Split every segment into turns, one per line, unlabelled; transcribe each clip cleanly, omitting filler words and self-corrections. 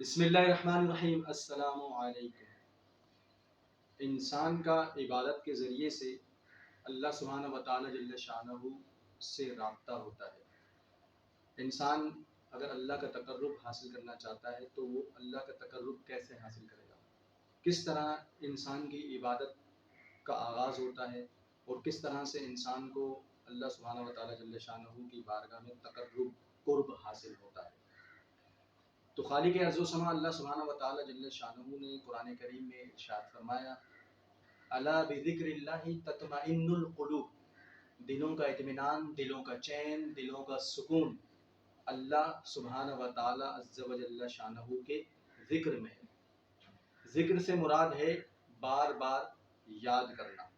بسم اللہ الرحمن الرحیم۔ السلام علیکم۔ انسان کا عبادت کے ذریعے سے اللہ سبحانہ و تعالی جل شانہ سے رابطہ ہوتا ہے۔ انسان اگر اللہ کا تقرب حاصل کرنا چاہتا ہے تو وہ اللہ کا تقرب کیسے حاصل کرے گا، کس طرح انسان کی عبادت کا آغاز ہوتا ہے اور کس طرح سے انسان کو اللہ سبحانہ و تعالی جل شانہ کی بارگاہ میں تقرب قرب حاصل ہوتا ہے۔ تو خالق ارض و سما اللہ سبحانہ و تعالی جل شانہ نے قرآن کریم میں ارشاد فرمایا، الا بذکر اللہ تطمئن القلوب، دلوں کا اطمینان، دلوں کا چین، دلوں کا سکون اللہ سبحانہ و تعالی عز و جل شانہ کے ذکر میں ہے۔ ذکر سے مراد ہے بار بار یاد کرنا،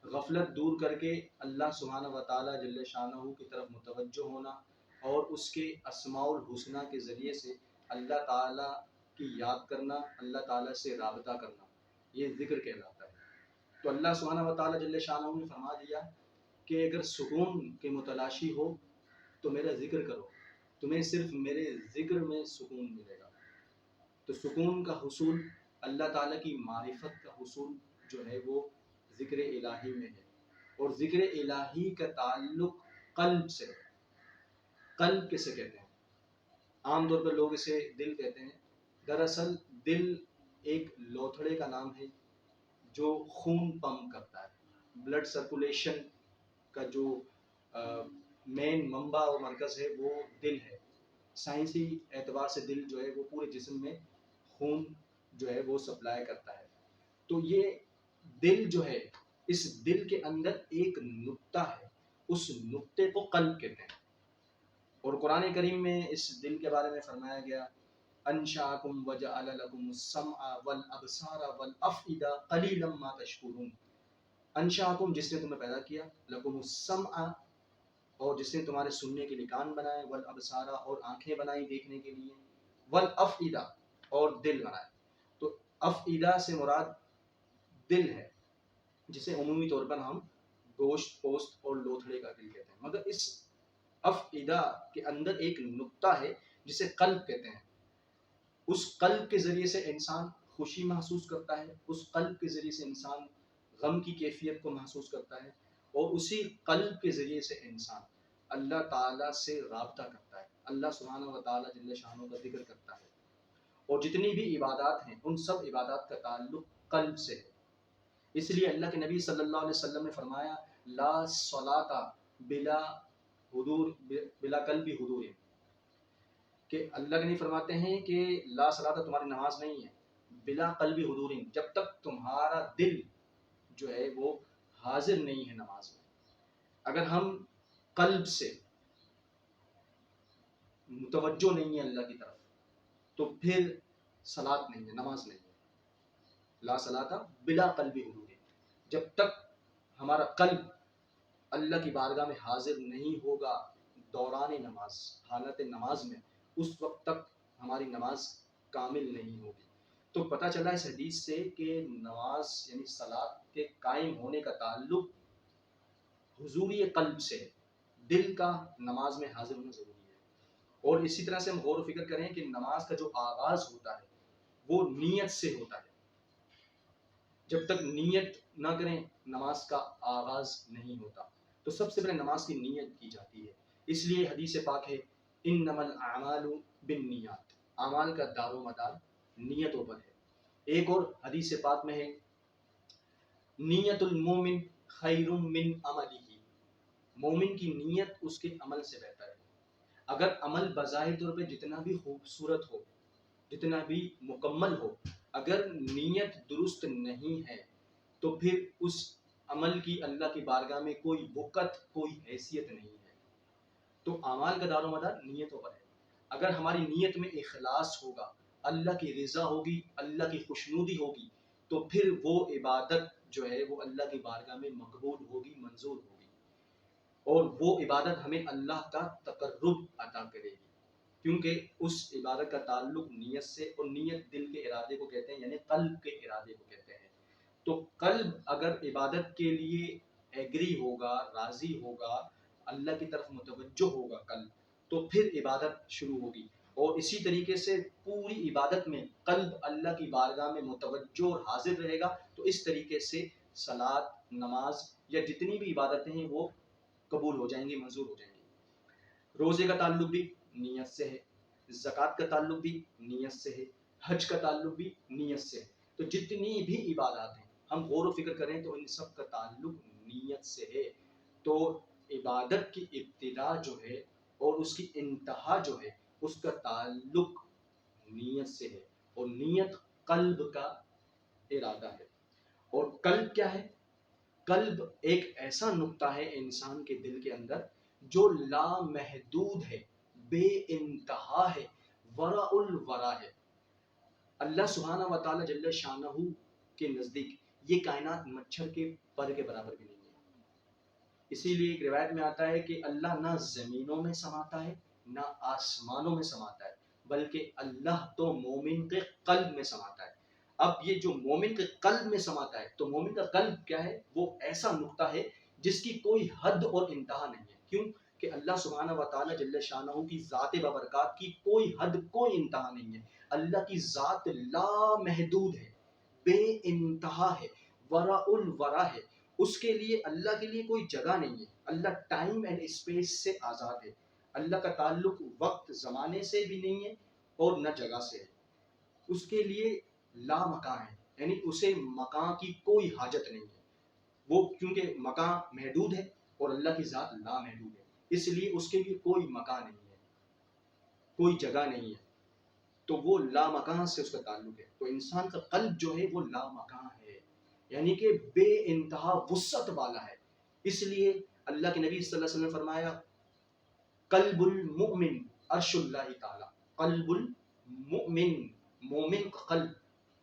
غفلت دور کر کے اللہ سبحانہ و تعالی جل شانہ کی طرف متوجہ ہونا اور اس کے اسماء الحسنہ کے ذریعے سے اللہ تعالیٰ کی یاد کرنا، اللہ تعالیٰ سے رابطہ کرنا، یہ ذکر کہلاتا ہے۔ تو اللہ سبحانہ و تعالیٰ جل شانہ نے فرما دیا کہ اگر سکون کے متلاشی ہو تو میرا ذکر کرو، تمہیں صرف میرے ذکر میں سکون ملے گا۔ تو سکون کا حصول، اللہ تعالیٰ کی معرفت کا حصول جو ہے وہ ذکر الہی میں ہے، اور ذکر الہی کا تعلق قلب سے ہے۔ قلب کسے کہتے ہیں؟ عام طور پر لوگ اسے دل کہتے ہیں، دراصل دل ایک لوتھڑے کا نام ہے جو خون پمپ کرتا ہے۔ بلڈ سرکولیشن کا جو مین منبع اور مرکز ہے وہ دل ہے۔ سائنسی اعتبار سے دل جو ہے وہ پورے جسم میں خون جو ہے وہ سپلائی کرتا ہے۔ تو یہ دل جو ہے، اس دل کے اندر ایک نقطہ ہے، اس نقطے کو قلب کہتے ہیں۔ اور قرآن کریم میں اس دل کے بارے میں فرمایا گیا، انشاکم وجعل لکم السمع والابصار والافئدہ قلیلا ما تشکرون۔ انشاکم، جس نے تمہیں پیدا کیا، لکم السمع، اور جس نے تمہارے سننے کے لیے کان بنائے، والابصار، اور آنکھیں بنائی دیکھنے کے لیے، والافئدہ، اور دل بنائے۔ تو افئدہ سے مراد دل ہے، جسے عمومی طور پر ہم گوشت پوست اور لوتھڑے کا دل کہتے ہیں، مگر اس افئدہ کے اندر ایک نقطہ ہے جسے قلب کہتے ہیں۔ اس قلب کے ذریعے سے انسان خوشی محسوس کرتا ہے، اس قلب کے ذریعے سے انسان غم کی کیفیت کو محسوس کرتا ہے، اور اسی قلب کے ذریعے سے انسان اللہ تعالیٰ سے رابطہ کرتا ہے، اللہ سبحانہ و تعالیٰ جل شانہ کا ذکر کرتا ہے۔ اور جتنی بھی عبادات ہیں ان سب عبادات کا تعلق قلب سے ہے۔ اس لیے اللہ کے نبی صلی اللہ علیہ وسلم نے فرمایا، لا صلاۃ بلا حضور، بلا قلبی حضور، کہ اللہ کے نبی فرماتے ہیں کہ لا صلاۃ، تمہاری نماز نہیں ہے، بلا قلبی حضور، جب تک تمہارا دل جو ہے وہ حاضر نہیں ہے نماز میں۔ اگر ہم قلب سے متوجہ نہیں ہے اللہ کی طرف تو پھر صلاۃ نہیں ہے، نماز نہیں ہے۔ لا صلاۃ بلا قلبی حضور، جب تک ہمارا قلب اللہ کی بارگاہ میں حاضر نہیں ہوگا دوران نماز، حالت نماز میں، اس وقت تک ہماری نماز کامل نہیں ہوگی۔ تو پتہ چلا اس حدیث سے کہ نماز یعنی صلاۃ کے قائم ہونے کا تعلق حضوری قلب سے ہے، دل کا نماز میں حاضر ہونا ضروری ہے۔ اور اسی طرح سے ہم غور و فکر کریں کہ نماز کا جو آغاز ہوتا ہے وہ نیت سے ہوتا ہے۔ جب تک نیت نہ کریں نماز کا آغاز نہیں ہوتا۔ تو سب سے پہلے نماز کی نیت کی جاتی ہے۔ اس لیے حدیث پاک ہے، انما الاعمال بالنیات، اعمال کا دار و مدار نیتوں پر ہے۔ ایک اور حدیث پاک میں ہے، نیت المومن خیر من عملہ، مومن کی نیت اس کے عمل سے بہتر ہے۔ اگر عمل بظاہر طور پہ جتنا بھی خوبصورت ہو، جتنا بھی مکمل ہو، اگر نیت درست نہیں ہے تو پھر اس عمل کی اللہ کی بارگاہ میں کوئی وقت، کوئی حیثیت نہیں ہے۔ تو اعمال کا دار و مدار نیتوں پر ہے۔ اگر ہماری نیت میں اخلاص ہوگا، اللہ کی رضا ہوگی، اللہ کی خوشنودی ہوگی، تو پھر وہ عبادت جو ہے وہ اللہ کی بارگاہ میں مقبول ہوگی، منظور ہوگی، اور وہ عبادت ہمیں اللہ کا تقرب عطا کرے گی، کیونکہ اس عبادت کا تعلق نیت سے، اور نیت دل کے ارادے کو کہتے ہیں، یعنی قلب کے ارادے کو کہتے ہیں۔ تو قلب اگر عبادت کے لیے ایگری ہوگا، راضی ہوگا، اللہ کی طرف متوجہ ہوگا قلب، تو پھر عبادت شروع ہوگی۔ اور اسی طریقے سے پوری عبادت میں قلب اللہ کی بارگاہ میں متوجہ اور حاضر رہے گا، تو اس طریقے سے صلاۃ، نماز یا جتنی بھی عبادتیں ہیں وہ قبول ہو جائیں گی، منظور ہو جائیں گی۔ روزے کا تعلق بھی نیت سے ہے، زکوٰۃ کا تعلق بھی نیت سے ہے، حج کا تعلق بھی نیت سے ہے۔ تو جتنی بھی عبادات ہیں ہم غور و فکر کریں تو ان سب کا تعلق نیت سے ہے۔ تو عبادت کی ابتدا جو ہے اور اس کی انتہا جو ہے اس کا تعلق نیت سے ہے، اور نیت قلب کا ارادہ ہے۔ اور قلب کیا ہے؟ قلب ایک ایسا نقطہ ہے انسان کے دل کے اندر جو لامحدود ہے، بے انتہا ہے، ورا الورا ہے۔ اللہ سبحانہ و تعالی جل شانہ کے نزدیک یہ کائنات مچھر کے پر کے برابر بھی نہیں ہے۔ اسی لیے ایک روایت میں آتا ہے کہ اللہ نہ زمینوں میں سماتا ہے نہ آسمانوں میں سماتا ہے، بلکہ اللہ تو مومن کے قلب میں سماتا ہے۔ اب یہ جو مومن کے قلب میں سماتا ہے، تو مومن کا قلب کیا ہے؟ وہ ایسا نقطہ ہے جس کی کوئی حد اور انتہا نہیں ہے۔ کیوں کہ اللہ سبحانہ و تعالی جل شانہ کی ذات بابرکات کی کوئی حد، کوئی انتہا نہیں ہے۔ اللہ کی ذات لامحدود ہے، بے انتہا ہے، ورا الورا ہے۔ اس کے لیے، اللہ کے لیے کوئی جگہ نہیں ہے۔ اللہ ٹائم اینڈ اسپیس سے آزاد ہے۔ اللہ کا تعلق وقت زمانے سے بھی نہیں ہے اور نہ جگہ سے ہے۔ اس کے لیے لا مکان ہے، یعنی اسے مکان کی کوئی حاجت نہیں ہے۔ وہ کیونکہ مکان محدود ہے اور اللہ کی ذات لا محدود ہے، اس لیے اس کے لیے کوئی مکان نہیں ہے، کوئی جگہ نہیں ہے۔ تو وہ لا مکان سے اس کا تعلق ہے۔ تو انسان کا قلب جو ہے وہ لا مکان ہے، یعنی کہ بے انتہا وسعت والا ہے۔ اس لیے اللہ کے نبی صلی اللہ علیہ وسلم نے فرمایا قلب المؤمن عرش اللہ تعالی، قلب المؤمن، مومن کا قلب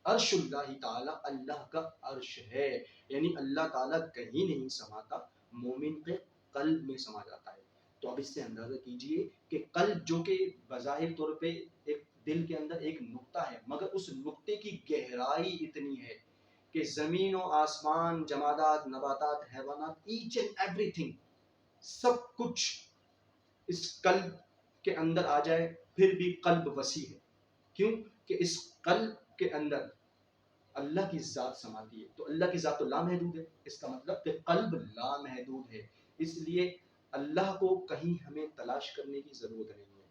عرش اللہ تعالی، اللہ کا عرش ہے، یعنی اللہ تعالیٰ کہیں نہیں سماتا، مومن کے قلب میں سما جاتا ہے۔ تو اب اس سے اندازہ کیجئے کہ قلب جو کہ بظاہر طور پہ ایک دل کے اندر ایک نقطہ ہے، مگر اس نقطے کی گہرائی اتنی ہے کہ زمین و آسمان، جمادات، نباتات، حیوانات، ایچ اینڈ ایوری تھنگ، سب کچھ اس قلب کے اندر آ جائے پھر بھی قلب وسیع ہے۔ کیوں کہ اس قلب کے اندر اللہ کی ذات سماتی ہے۔ تو اللہ کی ذات تو لامحدود ہے، اس کا مطلب کہ قلب لامحدود ہے۔ اس لیے اللہ کو کہیں ہمیں تلاش کرنے کی ضرورت نہیں ہے۔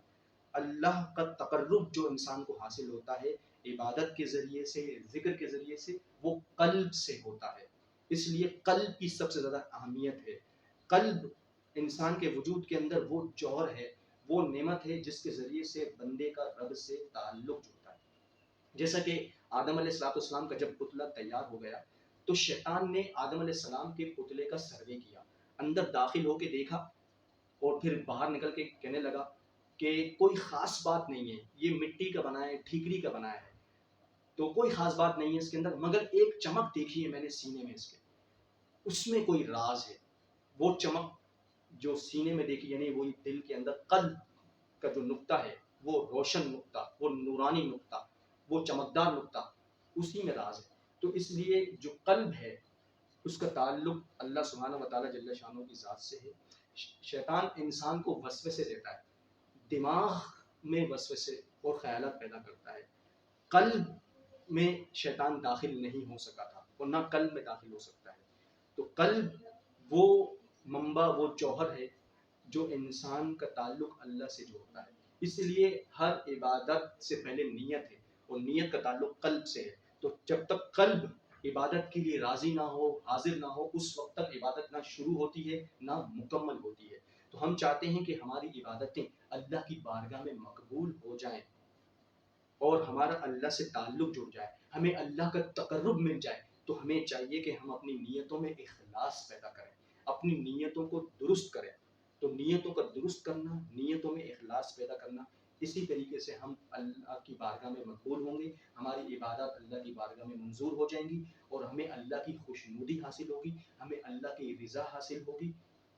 اللہ کا تقرب جو انسان کو حاصل ہوتا ہے عبادت کے ذریعے سے، ذکر کے ذریعے سے، وہ قلب سے ہوتا ہے۔ اس لیے قلب کی سب سے زیادہ اہمیت ہے۔ قلب انسان کے وجود کے اندر وہ جوہر ہے، وہ نعمت ہے جس کے ذریعے سے بندے کا رب سے تعلق جڑتا ہے۔ جیسا کہ آدم علیہ السلام کا جب پتلا تیار ہو گیا تو شیطان نے آدم علیہ السلام کے پتلے کا سروے کیا، اندر داخل ہو کے دیکھا اور پھر باہر نکل کے کہنے لگا کہ کوئی خاص بات نہیں ہے، یہ مٹی کا بنا ہے، ٹھیکری کا بنایا ہے، تو کوئی خاص بات نہیں ہے اس کے اندر، مگر ایک چمک دیکھی ہے میں نے سینے میں اس کے، اس میں کوئی راز ہے۔ وہ چمک جو سینے میں دیکھی، یعنی وہی دل کے اندر قلب کا جو نقطہ ہے، وہ روشن نقطہ، وہ نورانی نقطہ، وہ چمکدار نقطہ، اسی میں راز ہے۔ تو اس لیے جو قلب ہے اس کا تعلق اللہ سبحانہ و تعالیٰ جل شانہ کی ذات سے ہے۔ شیطان انسان کو وسوسے دیتا ہے، دماغ میں وسوسے اور خیالات پیدا کرتا ہے۔ قلب میں شیطان داخل نہیں ہو سکا تھا اور نہ قلب میں داخل ہو سکتا ہے۔ تو قلب وہ منبع، وہ جوہر ہے جو انسان کا تعلق اللہ سے جوڑتا ہے۔ اس لیے ہر عبادت سے پہلے نیت ہے، اور نیت کا تعلق قلب سے ہے۔ تو جب تک قلب عبادت کے لیے راضی نہ ہو، حاضر نہ ہو، اس وقت تک عبادت نہ شروع ہوتی ہے نہ مکمل ہوتی ہے۔ تو ہم چاہتے ہیں کہ ہماری عبادتیں اللہ کی بارگاہ میں مقبول ہو جائیں اور ہمارا اللہ سے تعلق جڑ جائے، ہمیں اللہ کا تقرب مل جائے، تو ہمیں چاہیے کہ ہم اپنی نیتوں میں اخلاص پیدا کریں، اپنی نیتوں کو درست کریں۔ تو نیتوں کا درست کرنا، نیتوں میں اخلاص پیدا کرنا، اسی طریقے سے ہم اللہ کی بارگاہ میں مقبول ہوں گے، ہماری عبادات اللہ کی بارگاہ میں منظور ہو جائیں گی، اور ہمیں اللہ کی خوشنودی حاصل ہوگی، ہمیں اللہ کی رضا حاصل ہوگی،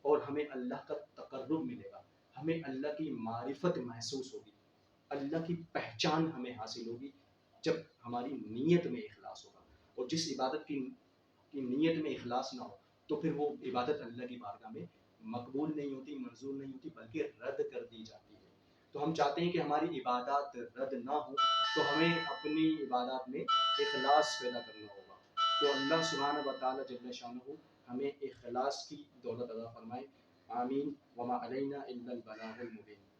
اور ہمیں اللہ کا تقرب ملے گا، ہمیں اللہ کی معرفت محسوس ہوگی، اللہ کی پہچان ہمیں حاصل ہوگی جب ہماری نیت میں اخلاص ہوگا۔ اور جس عبادت کی نیت میں اخلاص نہ ہو تو پھر وہ عبادت اللہ کی بارگاہ میں مقبول نہیں ہوتی، منظور نہیں ہوتی، بلکہ رد کر دی جاتی ہے۔ تو ہم چاہتے ہیں کہ ہماری عبادات رد نہ ہوں، تو ہمیں اپنی عبادات میں اخلاص پیدا کرنا ہوگا۔ تو اللہ سبحانہ و تعالیٰ جل شانہ ہمیں اخلاص کی دولت عطا فرمائے، آمین۔ وما علینا الا البلاغ المبین۔